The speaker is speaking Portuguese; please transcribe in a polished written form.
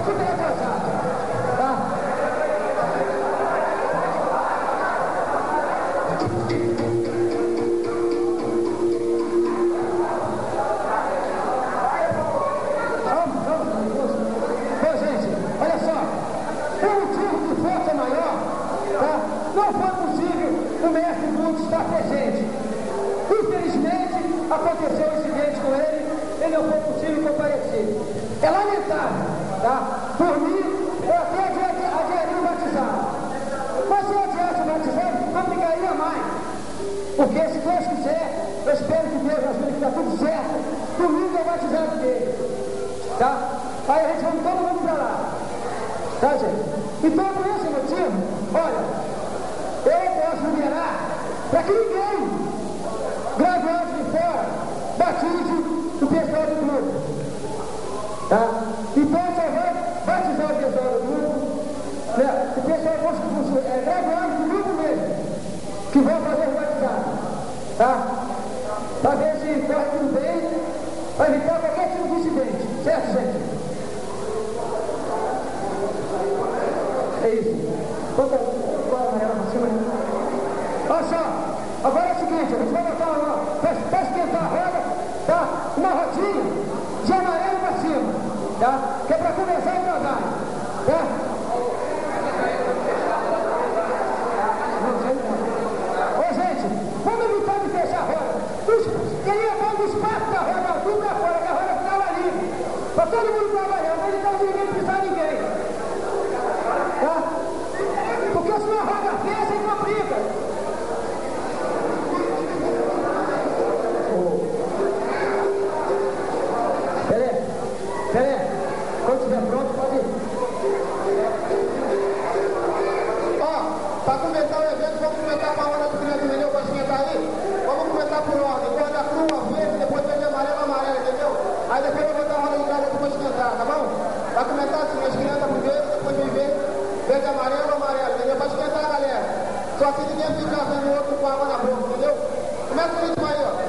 super atrasado, tá? Não foi possível o mestre Bruno estar presente. Infelizmente, aconteceu um incidente com ele não foi possível comparecer. É lamentável, tá? Por mim, eu até adiaria o batizado. Mas se eu adiasse o batizado, complicaria mais. Porque se Deus quiser, eu espero que Deus ajude que está tudo certo. Domingo é o batizado dele. Tá? Aí a gente vamos todo mundo para lá. Tá, gente? Então, por esse motivo, olha, eu posso liberar para que ninguém, graduado de fora, batize o pessoal do grupo. Tá? Então só vai batizar o pessoal do grupo, né? O pessoal é graduado do grupo mesmo, que vão fazer o batizado. Tá? Para ver se corre tudo bem, para evitar qualquer tipo de incidente. Certo, gente? É isso. Olha só, agora é o seguinte, a gente vai botar para esquentar a roda, tá? Uma rodinha de amarelo para cima, tá? Que é para começar o trabalho, tá? Ô gente, vamos evitar de fechar a roda. Queria dar um espaço da roda azul para fora, que a roda ficava livre, para todo mundo trabalhar, não evitar ninguém pisar ninguém, tá? Porque senão a roda fecha e complica. Quando estiver pronto, pode ir. Ó, para comentar o evento, vamos comentar com a hora do criança, entendeu? Para esquentar aí, vamos comentar por ordem. Corda crua, verde, depois verde, amarelo, entendeu? Aí depois eu vou dar a hora de cada para esquentar, tá bom? Vai comentar assim, as crianças primeiro, depois vem verde, amarelo, entendeu? Para esquentar a galera. Só que ninguém fica vendo o outro com água na boca, entendeu? Começa o ritmo aí, ó.